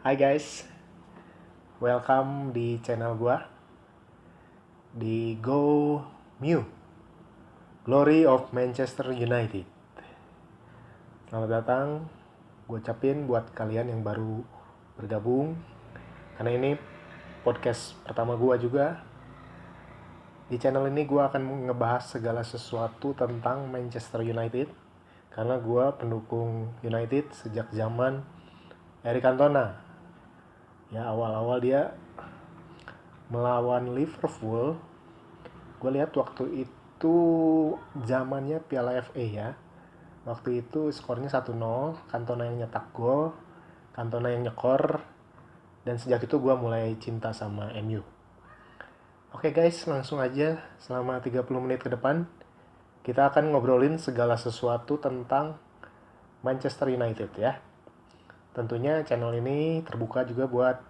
Hai guys, welcome di channel gua di Go Mew Glory of Manchester United. Selamat datang, gue ucapin buat kalian yang baru bergabung, karena ini podcast pertama gua juga. Di channel ini gua akan ngebahas segala sesuatu tentang Manchester United, karena gua pendukung United sejak zaman Eric Cantona. Ya, awal-awal dia melawan Liverpool, gue lihat waktu itu zamannya Piala FA ya. Waktu itu skornya 1-0, Cantona yang nyetak gol, Cantona yang nyekor, dan sejak itu gue mulai cinta sama MU. Oke guys, langsung aja selama 30 menit ke depan kita akan ngobrolin segala sesuatu tentang Manchester United ya. Tentunya channel ini terbuka juga buat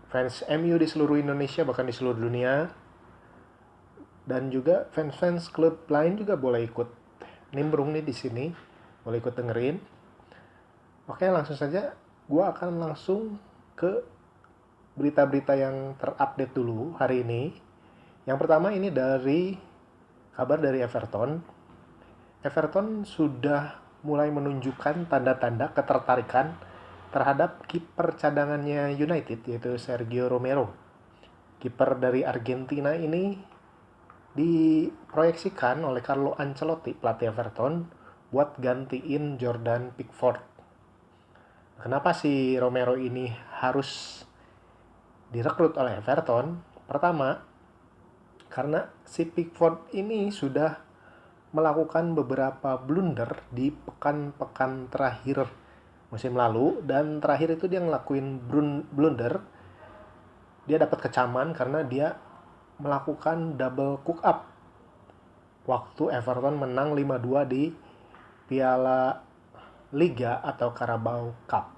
fans MU di seluruh Indonesia, bahkan di seluruh dunia. Dan juga fans-fans klub lain juga boleh ikut nimbrung nih di sini, boleh ikut dengerin. Oke, langsung saja gue akan langsung ke berita-berita yang terupdate dulu hari ini. Yang pertama ini dari kabar dari Everton. Everton sudah mulai menunjukkan tanda-tanda ketertarikan terhadap kiper cadangannya United, yaitu Sergio Romero. Kiper dari Argentina ini diproyeksikan oleh Carlo Ancelotti, pelatih Everton, buat gantiin Jordan Pickford. Kenapa si Romero ini harus direkrut oleh Everton? Pertama, karena si Pickford ini sudah melakukan beberapa blunder di pekan-pekan terakhir musim lalu, dan terakhir itu dia ngelakuin blunder. Dia dapat kecaman karena dia melakukan double cook up waktu Everton menang 5-2 di Piala Liga atau Carabao Cup.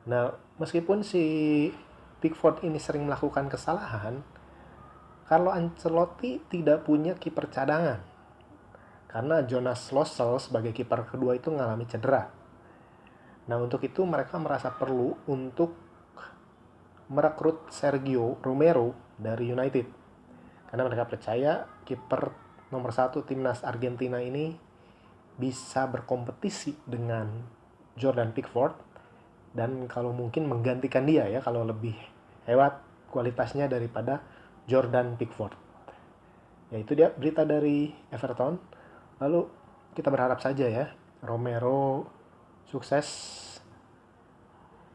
Nah, meskipun si Pickford ini sering melakukan kesalahan, Carlo Ancelotti tidak punya kiper cadangan karena Jonas Lossell sebagai kiper kedua itu mengalami cedera. Nah, untuk itu mereka merasa perlu untuk merekrut Sergio Romero dari United, karena mereka percaya kiper nomor 1 timnas Argentina ini bisa berkompetisi dengan Jordan Pickford, dan kalau mungkin menggantikan dia ya, kalau lebih hebat kualitasnya daripada Jordan Pickford. Ya, itu dia berita dari Everton. Lalu kita berharap saja ya Romero sukses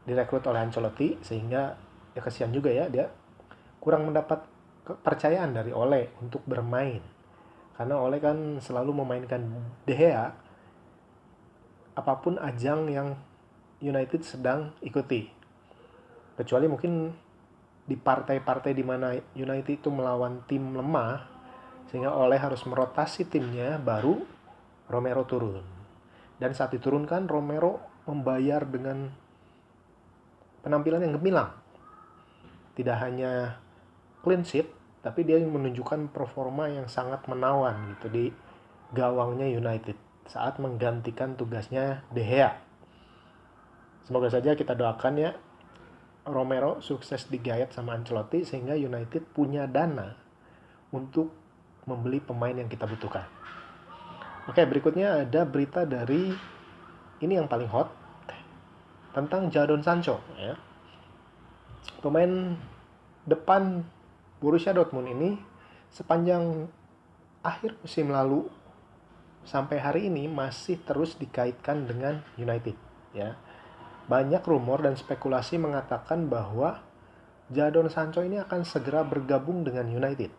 direkrut oleh Ancelotti, sehingga ya kasihan juga ya dia kurang mendapat kepercayaan dari Ole untuk bermain, karena Ole kan selalu memainkan De Gea apapun ajang yang United sedang ikuti, kecuali mungkin di partai-partai di mana United itu melawan tim lemah, sehingga Ole harus merotasi timnya, baru Romero turun. Dan saat diturunkan, Romero membayar dengan penampilan yang gemilang. Tidak hanya clean sheet, tapi dia menunjukkan performa yang sangat menawan gitu di gawangnya United saat menggantikan tugasnya De Gea. Semoga saja kita doakan ya Romero sukses digayat sama Ancelotti, sehingga United punya dana untuk membeli pemain yang kita butuhkan. Oke, berikutnya ada berita dari ini yang paling hot tentang Jadon Sancho ya. Pemain depan Borussia Dortmund ini sepanjang akhir musim lalu sampai hari ini masih terus dikaitkan dengan United ya. Banyak rumor dan spekulasi mengatakan bahwa Jadon Sancho ini akan segera bergabung dengan United.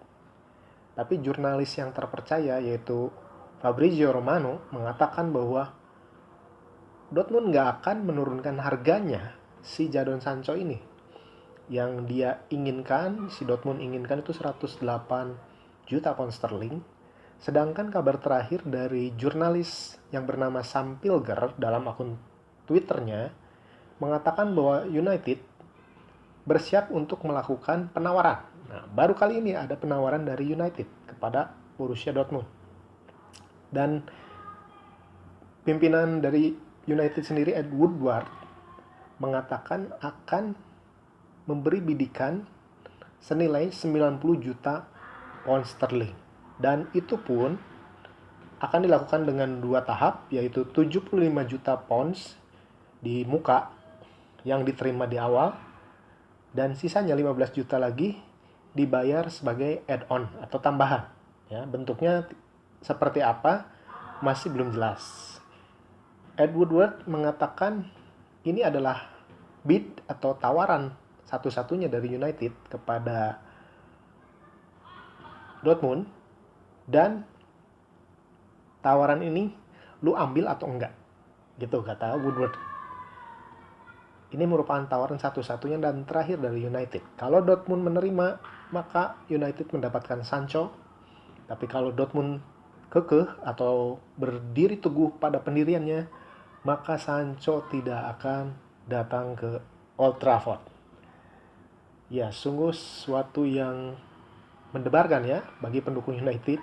Tapi jurnalis yang terpercaya yaitu Fabrizio Romano mengatakan bahwa Dortmund nggak akan menurunkan harganya si Jadon Sancho ini. Yang dia inginkan, si Dortmund inginkan itu 108 juta pound sterling. Sedangkan kabar terakhir dari jurnalis yang bernama Sam Pilger dalam akun Twitternya mengatakan bahwa United bersiap untuk melakukan penawaran. Nah, baru kali ini ada penawaran dari United kepada Borussia Dortmund. Dan pimpinan dari United sendiri, Ed Woodward, mengatakan akan memberi bidikan senilai 90 juta pound sterling. Dan itu pun akan dilakukan dengan 2 tahap, yaitu 75 juta pounds di muka yang diterima di awal, dan sisanya 15 juta lagi dibayar sebagai add-on atau tambahan. Ya, bentuknya seperti apa masih belum jelas. Ed Woodward mengatakan ini adalah bid atau tawaran satu-satunya dari United kepada Dortmund, dan tawaran ini lu ambil atau enggak, gitu kata Woodward. Ini merupakan tawaran satu-satunya dan terakhir dari United. Kalau Dortmund menerima, maka United mendapatkan Sancho. Tapi kalau Dortmund kekeh atau berdiri teguh pada pendiriannya, maka Sancho tidak akan datang ke Old Trafford. Ya, sungguh suatu yang mendebarkan ya bagi pendukung United,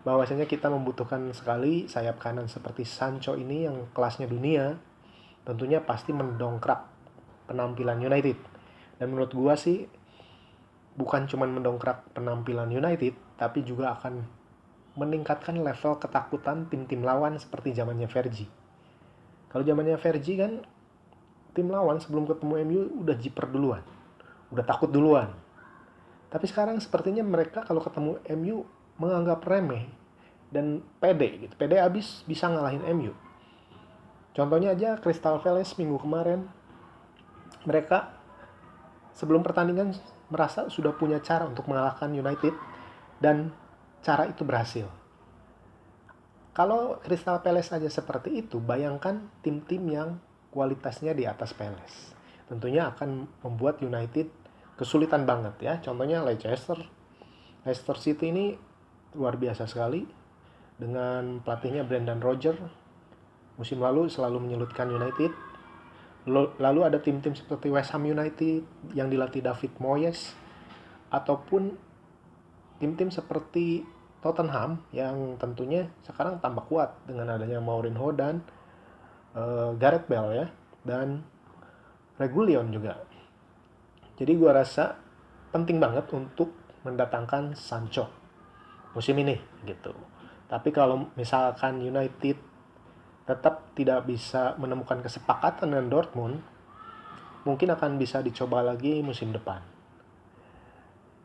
bahwasanya kita membutuhkan sekali sayap kanan seperti Sancho ini yang kelasnya dunia. Tentunya pasti mendongkrak penampilan United. Dan menurut gua sih bukan cuma mendongkrak penampilan United, tapi juga akan meningkatkan level ketakutan tim-tim lawan seperti zamannya Fergie. Kalau zamannya Fergie kan tim lawan sebelum ketemu MU udah jiper duluan, udah takut duluan. Tapi sekarang sepertinya mereka kalau ketemu MU menganggap remeh dan pede gitu. Pede abis bisa ngalahin MU. Contohnya aja Crystal Palace minggu kemarin, mereka sebelum pertandingan merasa sudah punya cara untuk mengalahkan United dan cara itu berhasil. Kalau Crystal Palace aja seperti itu, bayangkan tim-tim yang kualitasnya di atas Palace. Tentunya akan membuat United kesulitan banget ya. Contohnya Leicester City ini luar biasa sekali dengan pelatihnya Brendan Rodgers. Musim lalu selalu menyulitkan United. Lalu ada tim-tim seperti West Ham United yang dilatih David Moyes, ataupun tim-tim seperti Tottenham yang tentunya sekarang tambah kuat dengan adanya Mourinho dan Gareth Bale ya, dan Reguilon juga. Jadi gua rasa penting banget untuk mendatangkan Sancho musim ini gitu. Tapi kalau misalkan United tetap tidak bisa menemukan kesepakatan dengan Dortmund, mungkin akan bisa dicoba lagi musim depan.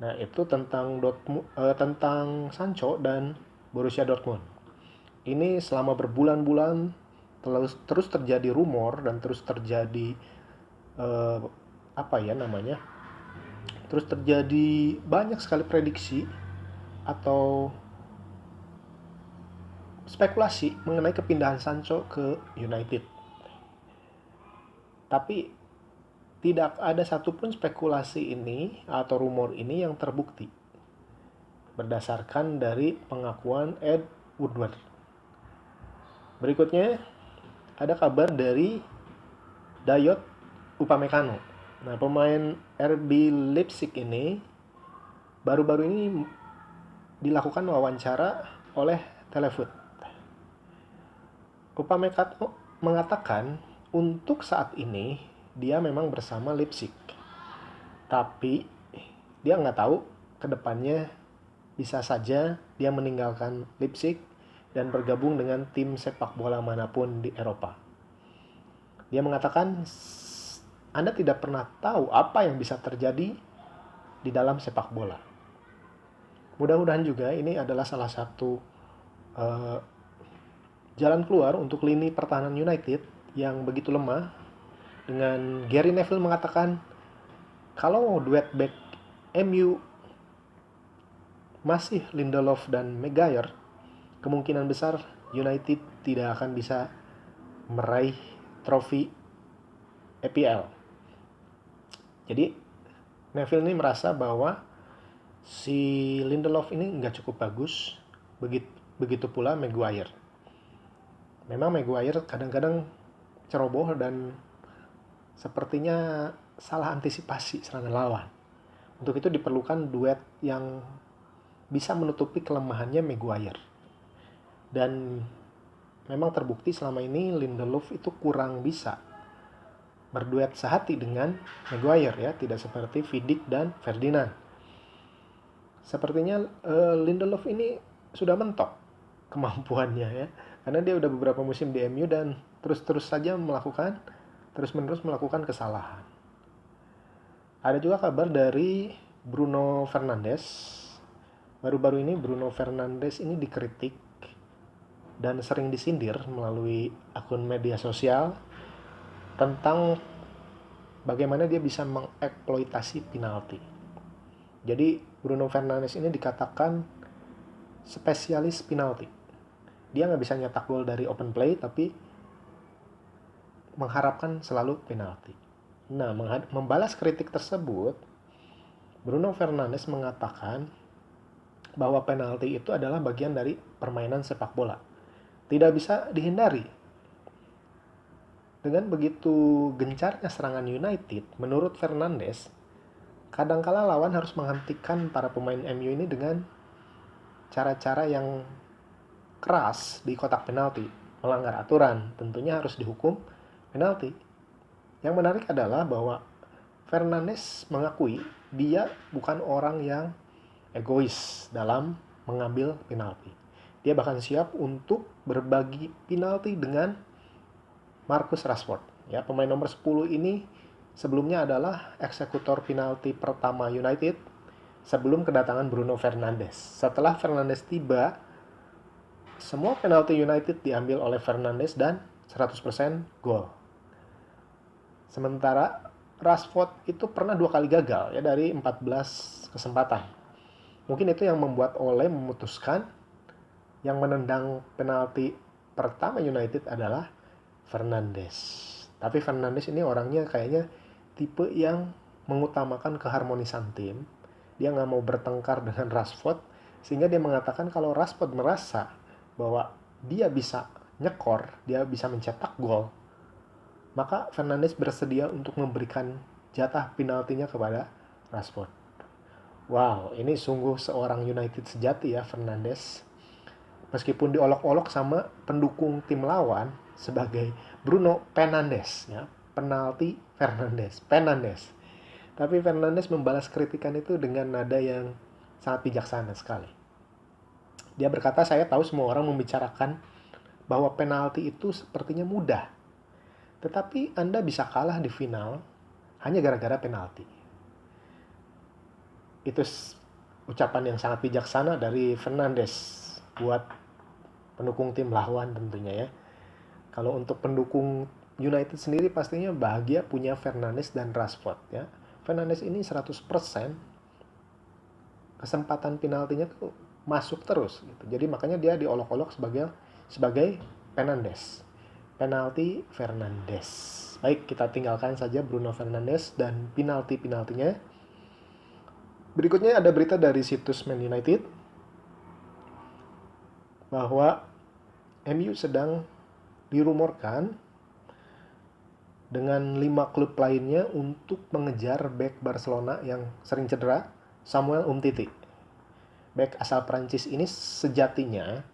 Nah, itu tentang Sancho dan Borussia Dortmund. Ini selama berbulan-bulan terus terjadi rumor dan terus terjadi terus terjadi banyak sekali prediksi atau spekulasi mengenai kepindahan Sancho ke United. Tapi tidak ada satupun spekulasi ini atau rumor ini yang terbukti berdasarkan dari pengakuan Ed Woodward. Berikutnya ada kabar dari Dayot Upamecano. Nah, pemain RB Leipzig ini baru-baru ini dilakukan wawancara oleh Telefoot. Upamecano mengatakan untuk saat ini dia memang bersama Leipzig, tapi dia nggak tahu kedepannya bisa saja dia meninggalkan Leipzig dan bergabung dengan tim sepak bola manapun di Eropa. Dia mengatakan Anda tidak pernah tahu apa yang bisa terjadi di dalam sepak bola. Mudah-mudahan juga ini adalah salah satu jalan keluar untuk lini pertahanan United yang begitu lemah, dengan Gary Neville mengatakan kalau duet back MU masih Lindelof dan Maguire, kemungkinan besar United tidak akan bisa meraih trofi EPL. Jadi Neville ini merasa bahwa si Lindelof ini nggak cukup bagus, begitu pula Maguire. Memang Maguire kadang-kadang ceroboh dan sepertinya salah antisipasi serangan lawan. Untuk itu diperlukan duet yang bisa menutupi kelemahannya Maguire. Dan memang terbukti selama ini Lindelof itu kurang bisa berduet sehati dengan Maguire ya, tidak seperti Vidic dan Ferdinand. Sepertinya Lindelof ini sudah mentok kemampuannya ya, karena dia udah beberapa musim di MU dan terus-terus saja terus-menerus melakukan kesalahan. Ada juga kabar dari Bruno Fernandes. Baru-baru ini Bruno Fernandes ini dikritik dan sering disindir melalui akun media sosial tentang bagaimana dia bisa mengeksploitasi penalti. Jadi Bruno Fernandes ini dikatakan spesialis penalti. Dia nggak bisa nyetak gol dari open play, tapi mengharapkan selalu penalti. Nah, membalas kritik tersebut, Bruno Fernandes mengatakan bahwa penalti itu adalah bagian dari permainan sepak bola. Tidak bisa dihindari. Dengan begitu gencarnya serangan United, menurut Fernandes, kadangkala lawan harus menghentikan para pemain MU ini dengan cara-cara yang keras di kotak penalti, melanggar aturan, tentunya harus dihukum penalti. Yang menarik adalah bahwa Fernandes mengakui dia bukan orang yang egois dalam mengambil penalti. Dia bahkan siap untuk berbagi penalti dengan Marcus Rashford. Ya, pemain nomor 10 ini sebelumnya adalah eksekutor penalti pertama United sebelum kedatangan Bruno Fernandes. Setelah Fernandes tiba, semua penalti United diambil oleh Fernandes dan 100% gol. Sementara Rashford itu pernah 2 kali gagal ya dari 14 kesempatan. Mungkin itu yang membuat Ole memutuskan yang menendang penalti pertama United adalah Fernandes. Tapi Fernandes ini orangnya kayaknya tipe yang mengutamakan keharmonisan tim. Dia nggak mau bertengkar dengan Rashford, sehingga dia mengatakan kalau Rashford merasa bahwa dia bisa nyekor, dia bisa mencetak gol, maka Fernandes bersedia untuk memberikan jatah penaltinya kepada Rashford. Wow, ini sungguh seorang United sejati ya Fernandes. Meskipun diolok-olok sama pendukung tim lawan sebagai Bruno Fernandes ya, penalti Fernandes. Tapi Fernandes membalas kritikan itu dengan nada yang sangat bijaksana sekali. Dia berkata, saya tahu semua orang membicarakan bahwa penalti itu sepertinya mudah. Tetapi Anda bisa kalah di final hanya gara-gara penalti. Itu ucapan yang sangat bijaksana dari Fernandes buat pendukung tim lawan tentunya ya. Kalau untuk pendukung United sendiri pastinya bahagia punya Fernandes dan Rashford ya. Fernandes ini 100% kesempatan penaltinya tuh masuk terus gitu. Jadi makanya dia diolok-olok sebagai Fernandes. Penalti Fernandes. Baik, kita tinggalkan saja Bruno Fernandes dan penaltinya. Berikutnya ada berita dari situs Man United bahwa MU sedang dirumorkan dengan 5 klub lainnya untuk mengejar bek Barcelona yang sering cedera, Samuel Umtiti. Bek asal Prancis ini sejatinya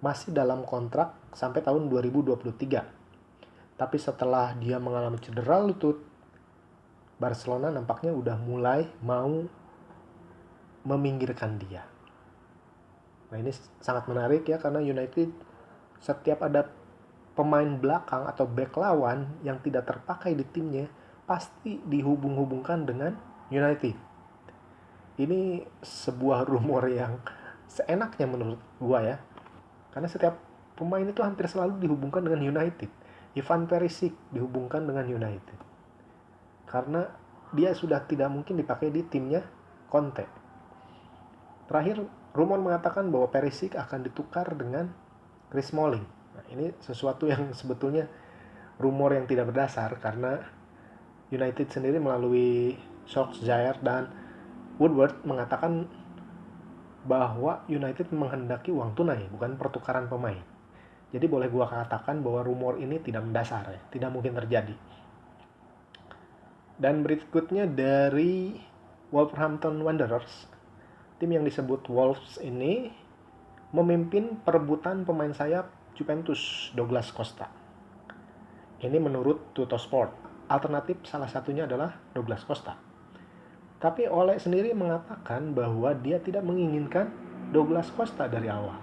masih dalam kontrak sampai tahun 2023. Tapi setelah dia mengalami cedera lutut, Barcelona nampaknya udah mulai mau meminggirkan dia. Nah, ini sangat menarik ya, karena United setiap ada pemain belakang atau back lawan yang tidak terpakai di timnya pasti dihubung-hubungkan dengan United. Ini sebuah rumor yang seenaknya menurut gua ya, karena setiap pemain itu hampir selalu dihubungkan dengan United. Ivan Perisic dihubungkan dengan United karena dia sudah tidak mungkin dipakai di timnya Conte. Terakhir, rumor mengatakan bahwa Perisic akan ditukar dengan Chris Smalling. Nah, ini sesuatu yang sebetulnya rumor yang tidak berdasar, karena United sendiri melalui Solskjaer dan Woodward mengatakan bahwa United menghendaki uang tunai, bukan pertukaran pemain. Jadi boleh gua katakan bahwa rumor ini tidak mendasar ya, tidak mungkin terjadi. Dan berikutnya dari Wolverhampton Wanderers. Tim yang disebut Wolves ini memimpin perebutan pemain sayap Juventus Douglas Costa. Ini menurut Tuttosport. alternatif salah satunya adalah Douglas Costa. Tapi Ole sendiri mengatakan bahwa dia tidak menginginkan Douglas Costa dari awal,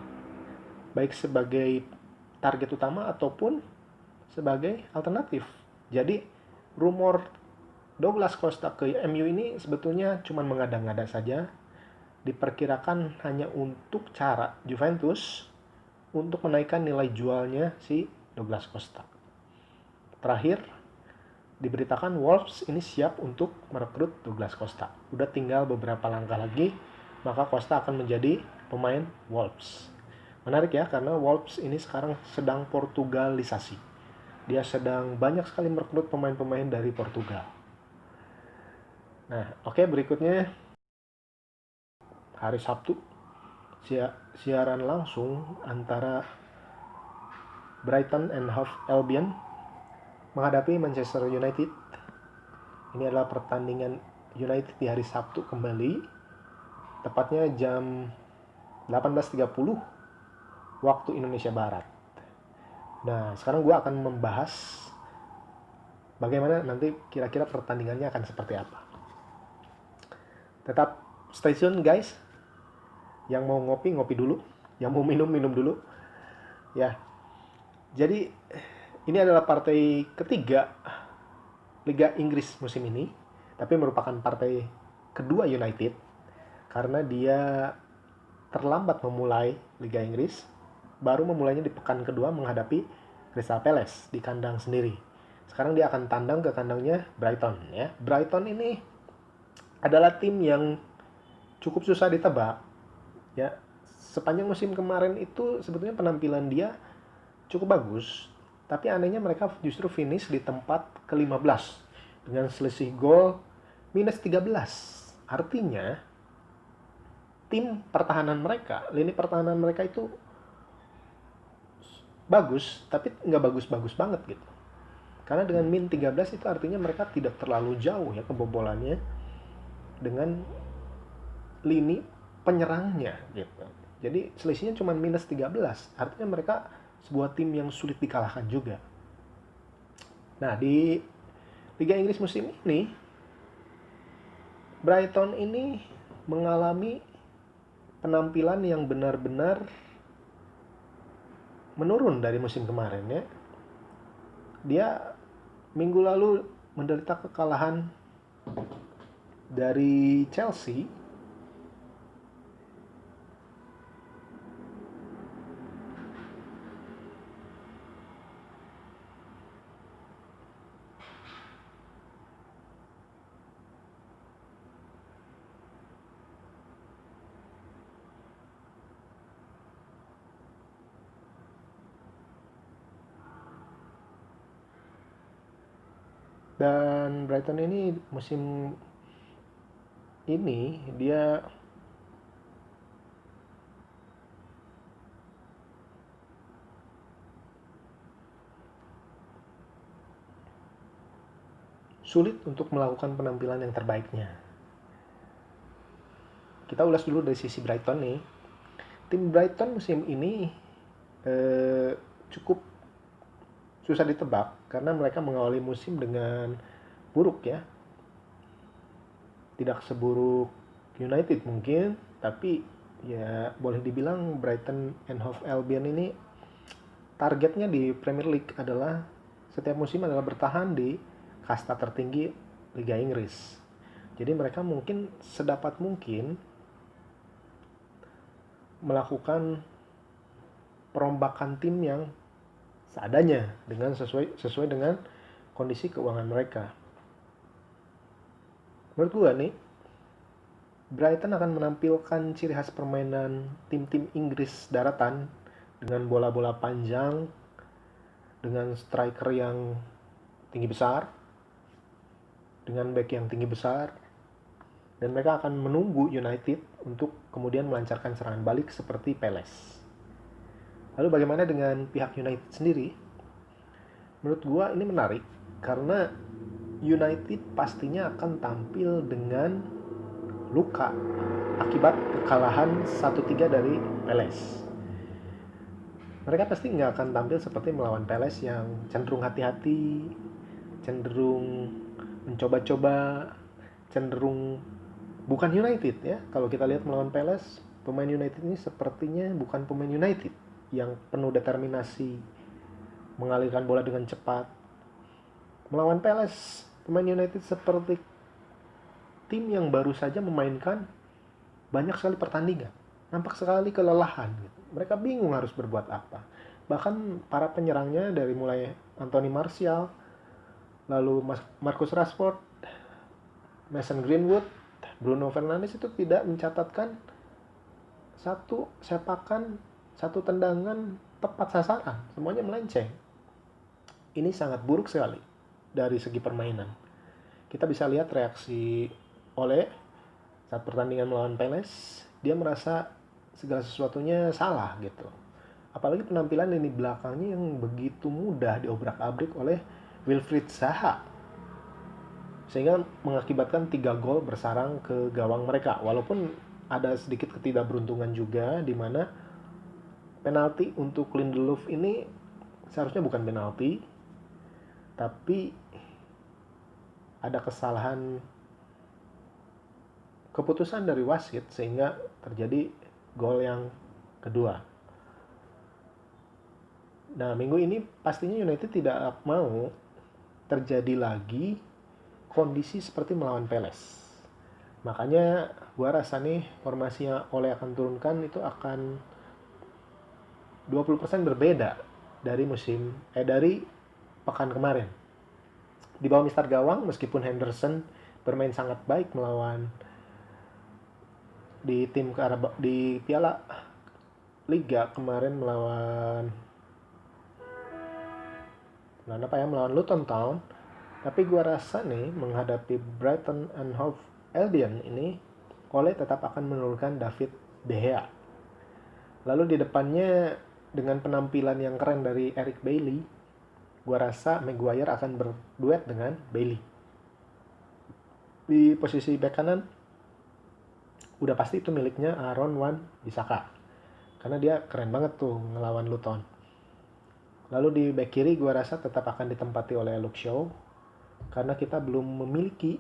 baik sebagai target utama ataupun sebagai alternatif. Jadi rumor Douglas Costa ke MU ini sebetulnya cuma mengada-ngada saja, diperkirakan hanya untuk cara Juventus untuk menaikkan nilai jualnya si Douglas Costa. Terakhir, diberitakan Wolves ini siap untuk merekrut Douglas Costa. Udah tinggal beberapa langkah lagi, maka Costa akan menjadi pemain Wolves. Menarik ya, karena Wolves ini sekarang sedang Portugalisasi. Dia sedang banyak sekali merekrut pemain-pemain dari Portugal. Nah, oke, berikutnya hari Sabtu siaran langsung antara Brighton and Hove Albion menghadapi Manchester United. Ini adalah pertandingan United di hari Sabtu kembali, tepatnya jam 18.30 waktu Indonesia Barat. Nah, sekarang gue akan membahas bagaimana nanti kira-kira pertandingannya akan seperti apa. Tetap stay tune guys. Yang mau ngopi, ngopi dulu. Yang mau minum, minum dulu. Ya. Jadi, ini adalah partai ketiga Liga Inggris musim ini. Tapi merupakan partai kedua United. Karena dia terlambat memulai Liga Inggris. Baru memulainya di pekan kedua menghadapi Crystal Palace di kandang sendiri. Sekarang dia akan tandang ke kandangnya Brighton. Ya. Brighton ini adalah tim yang cukup susah ditebak. Ya, sepanjang musim kemarin itu sebetulnya penampilan dia cukup bagus, tapi anehnya mereka justru finish di tempat ke-15 dengan selisih gol minus 13. Artinya tim pertahanan mereka, lini pertahanan mereka itu bagus, tapi nggak bagus-bagus banget gitu. Karena dengan min 13 itu artinya mereka tidak terlalu jauh ya kebobolannya dengan lini penyerangnya gitu. Jadi selisihnya cuma minus 13. Artinya mereka sebuah tim yang sulit dikalahkan juga. Nah, di Liga Inggris musim ini Brighton ini mengalami penampilan yang benar-benar menurun dari musim kemarin ya. Dia minggu lalu menderita kekalahan dari Chelsea. Dan Brighton ini musim ini dia sulit untuk melakukan penampilan yang terbaiknya. Kita ulas dulu dari sisi Brighton nih. Tim Brighton musim ini cukup susah ditebak karena mereka mengawali musim dengan buruk ya. Tidak seburuk United mungkin, tapi ya boleh dibilang Brighton and Hove Albion ini targetnya di Premier League adalah setiap musim adalah bertahan di kasta tertinggi Liga Inggris. Jadi mereka mungkin sedapat mungkin melakukan perombakan tim yang seadanya dengan sesuai dengan kondisi keuangan mereka. Menurut gue nih, Brighton akan menampilkan ciri khas permainan tim-tim Inggris daratan dengan bola-bola panjang, dengan striker yang tinggi besar, dengan back yang tinggi besar, dan mereka akan menunggu United untuk kemudian melancarkan serangan balik seperti Palace. Lalu bagaimana dengan pihak United sendiri? Menurut gua ini menarik karena United pastinya akan tampil dengan luka akibat kekalahan 1-3 dari Palace. Mereka pasti nggak akan tampil seperti melawan Palace yang cenderung hati-hati, cenderung mencoba-coba, cenderung bukan United ya. Kalau kita lihat melawan Palace, pemain United ini sepertinya bukan pemain United yang penuh determinasi, mengalirkan bola dengan cepat. Melawan Palace, pemain United seperti tim yang baru saja memainkan banyak sekali pertandingan. Nampak sekali kelelahan gitu. Mereka bingung harus berbuat apa. Bahkan para penyerangnya dari mulai Anthony Martial, lalu Marcus Rashford, Mason Greenwood, Bruno Fernandes itu tidak mencatatkan satu sepakan, satu tendangan tepat sasaran. Semuanya melenceng. Ini sangat buruk sekali dari segi permainan. Kita bisa lihat reaksi Ole saat pertandingan melawan Palace. Dia merasa segala sesuatunya salah gitu. Apalagi penampilan lini belakangnya yang begitu mudah diobrak-abrik oleh Wilfried Zaha, sehingga mengakibatkan 3 gol bersarang ke gawang mereka. Walaupun ada sedikit ketidakberuntungan juga, di mana penalti untuk Lindelof ini seharusnya bukan penalti, tapi ada kesalahan keputusan dari wasit sehingga terjadi gol yang kedua. Nah, minggu ini pastinya United tidak mau terjadi lagi kondisi seperti melawan Palace. Makanya gua rasa nih formasinya Ole akan turunkan itu akan 20% berbeda dari dari pekan kemarin. Di bawah Mister Gawang, meskipun Henderson bermain sangat baik melawan di Piala Liga kemarin melawan Luton Town, tapi gue rasa nih menghadapi Brighton and Hove Albion ini Ole tetap akan menurunkan David De Gea. Lalu di depannya dengan penampilan yang keren dari Eric Bailly, gue rasa Maguire akan berduet dengan Bailey. Di posisi bek kanan udah pasti itu miliknya Aaron Wan-Bissaka, karena dia keren banget tuh ngelawan Luton. Lalu di bek kiri gue rasa tetap akan ditempati oleh Luke Shaw, karena kita belum memiliki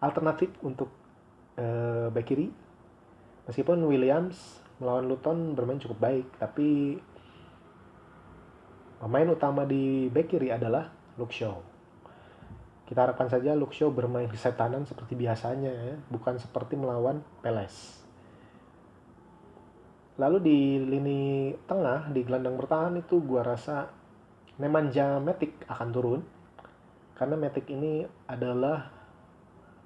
alternatif untuk bek kiri. Meskipun Williams melawan Luton bermain cukup baik, tapi pemain utama di bek kiri adalah Luke Shaw. Kita harapkan saja Luke Shaw bermain kesetanan seperti biasanya ya, bukan seperti melawan Palace. Lalu di lini tengah, di gelandang bertahan itu gue rasa Nemanja Matic akan turun. Karena Matic ini adalah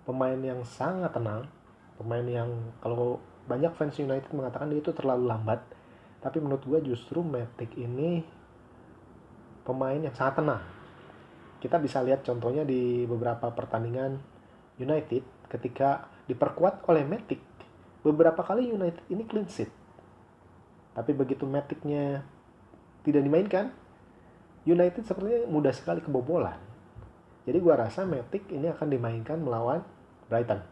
pemain yang sangat tenang. Pemain yang kalau banyak fans United mengatakan dia itu terlalu lambat. Tapi menurut gue justru Matic ini pemain yang sangat tenang. Kita bisa lihat contohnya di beberapa pertandingan United ketika diperkuat oleh Matic. Beberapa kali United ini clean sheet. Tapi begitu Matic-nya tidak dimainkan, United sepertinya mudah sekali kebobolan. Jadi gue rasa Matic ini akan dimainkan melawan Brighton.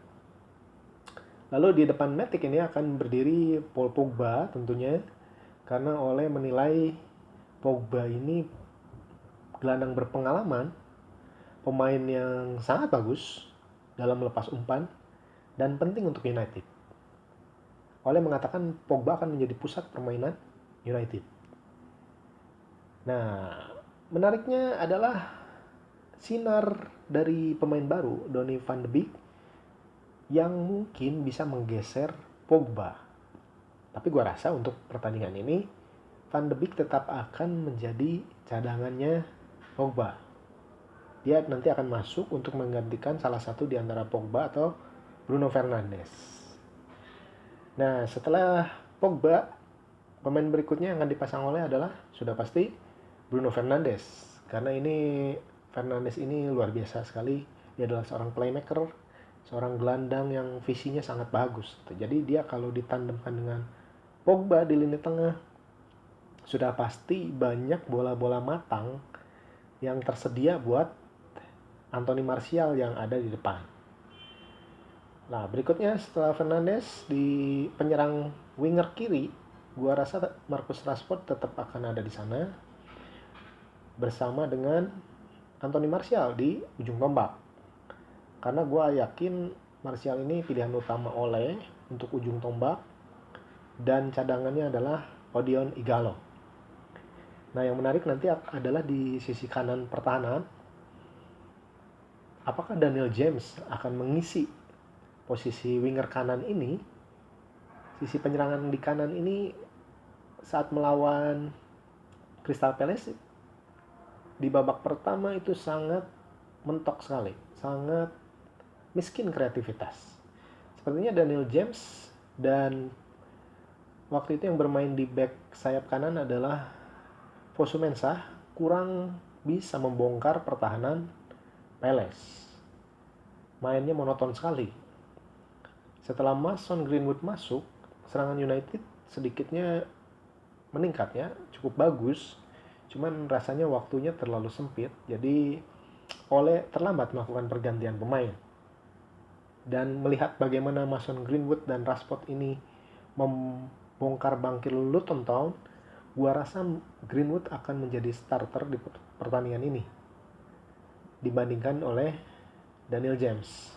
Lalu di depan Matic ini akan berdiri Paul Pogba tentunya, karena Ole menilai Pogba ini gelandang berpengalaman, pemain yang sangat bagus dalam melepas umpan dan penting untuk United. Ole mengatakan Pogba akan menjadi pusat permainan United. Nah, menariknya adalah sinar dari pemain baru, Donny van de Beek, yang mungkin bisa menggeser Pogba. Tapi gue rasa untuk pertandingan ini, Van de Beek tetap akan menjadi cadangannya Pogba. Dia nanti akan masuk untuk menggantikan salah satu di antara Pogba atau Bruno Fernandes. Nah, setelah Pogba, pemain berikutnya yang akan dipasang oleh adalah sudah pasti Bruno Fernandes. Karena ini Fernandes ini luar biasa sekali. Dia adalah seorang playmaker, seorang gelandang yang visinya sangat bagus. Jadi dia kalau ditandemkan dengan Pogba di lini tengah, sudah pasti banyak bola-bola matang yang tersedia buat Anthony Martial yang ada di depan. Nah, berikutnya setelah Fernandes di penyerang winger kiri, gua rasa Marcus Rashford tetap akan ada di sana bersama dengan Anthony Martial di ujung tombak. Karena gue yakin Martial ini pilihan utama Ole untuk ujung tombak, dan cadangannya adalah Odion Igalo. Nah, yang menarik nanti adalah di sisi kanan pertahanan. Apakah Daniel James akan mengisi posisi winger kanan ini, sisi penyerangan di kanan ini, saat melawan Crystal Palace di babak pertama itu sangat mentok sekali, sangat miskin kreativitas. Sepertinya Daniel James dan waktu itu yang bermain di back sayap kanan adalah Fosu Mensah kurang bisa membongkar pertahanan Palace. Mainnya monoton sekali. Setelah Mason Greenwood masuk, serangan United sedikitnya meningkat ya, cukup bagus. Cuman rasanya waktunya terlalu sempit, jadi Ole terlambat melakukan pergantian pemain. Dan melihat bagaimana Mason Greenwood dan Rashford ini membongkar bangkir Luton Town, gua rasa Greenwood akan menjadi starter di pertandingan ini dibandingkan oleh Daniel James.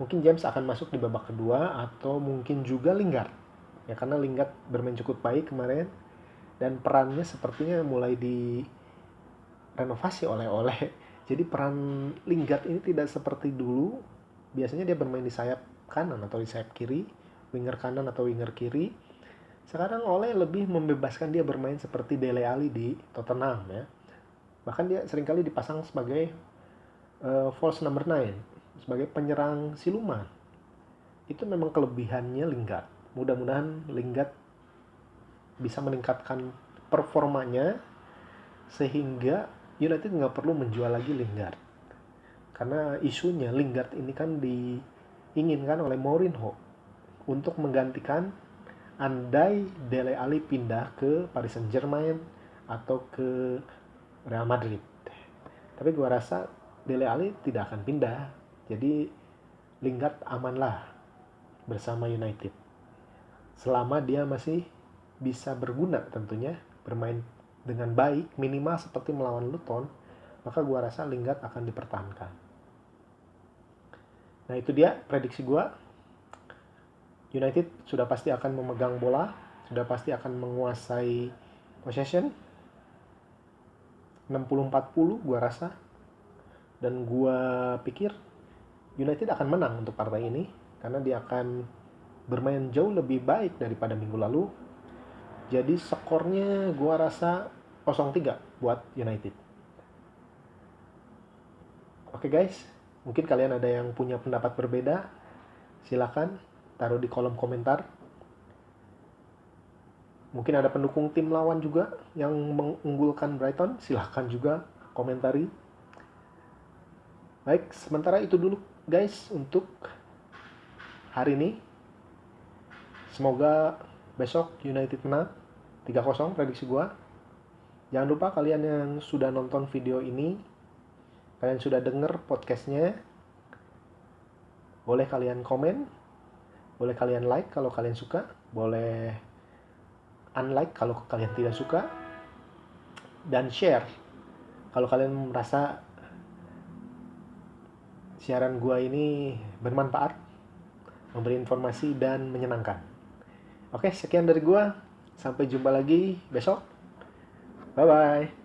Mungkin James akan masuk di babak kedua, atau mungkin juga Lingard. Ya, karena Lingard bermain cukup baik kemarin dan perannya sepertinya mulai direnovasi oleh Ole. Jadi peran Lingard ini tidak seperti dulu. Biasanya dia bermain di sayap kanan atau di sayap kiri, winger kanan atau winger kiri. Sekarang Ole lebih membebaskan dia bermain seperti Dele Alli di Tottenham ya. Bahkan dia seringkali dipasang sebagai false number 9, sebagai penyerang siluman. Itu memang kelebihannya Lingard. Mudah-mudahan Lingard bisa meningkatkan performanya sehingga United nggak perlu menjual lagi Lingard. Karena isunya Lingard ini kan diinginkan oleh Mourinho untuk menggantikan andai Dele Alli pindah ke Paris Saint-Germain atau ke Real Madrid. Tapi gua rasa Dele Alli tidak akan pindah. Jadi Lingard amanlah bersama United. Selama dia masih bisa berguna tentunya, bermain dengan baik, minimal seperti melawan Luton, maka gua rasa Lingard akan dipertahankan. Nah, itu dia prediksi gua. United sudah pasti akan memegang bola, sudah pasti akan menguasai possession 60-40 gua rasa. Dan gua pikir United akan menang untuk partai ini karena dia akan bermain jauh lebih baik daripada minggu lalu. Jadi skornya gua rasa 0-3 buat United. Oke guys, mungkin kalian ada yang punya pendapat berbeda, silakan taruh di kolom komentar. Mungkin ada pendukung tim lawan juga yang mengunggulkan Brighton, silakan juga komentari. Baik, sementara itu dulu guys untuk hari ini. Semoga besok United menang 3-0 prediksi gua. Jangan lupa kalian yang sudah nonton video ini, kalian sudah denger podcastnya, boleh kalian komen, boleh kalian like kalau kalian suka, boleh unlike kalau kalian tidak suka, dan share kalau kalian merasa siaran gua ini bermanfaat, memberi informasi dan menyenangkan. Oke, sekian dari gua. Sampai jumpa lagi besok. Bye-bye.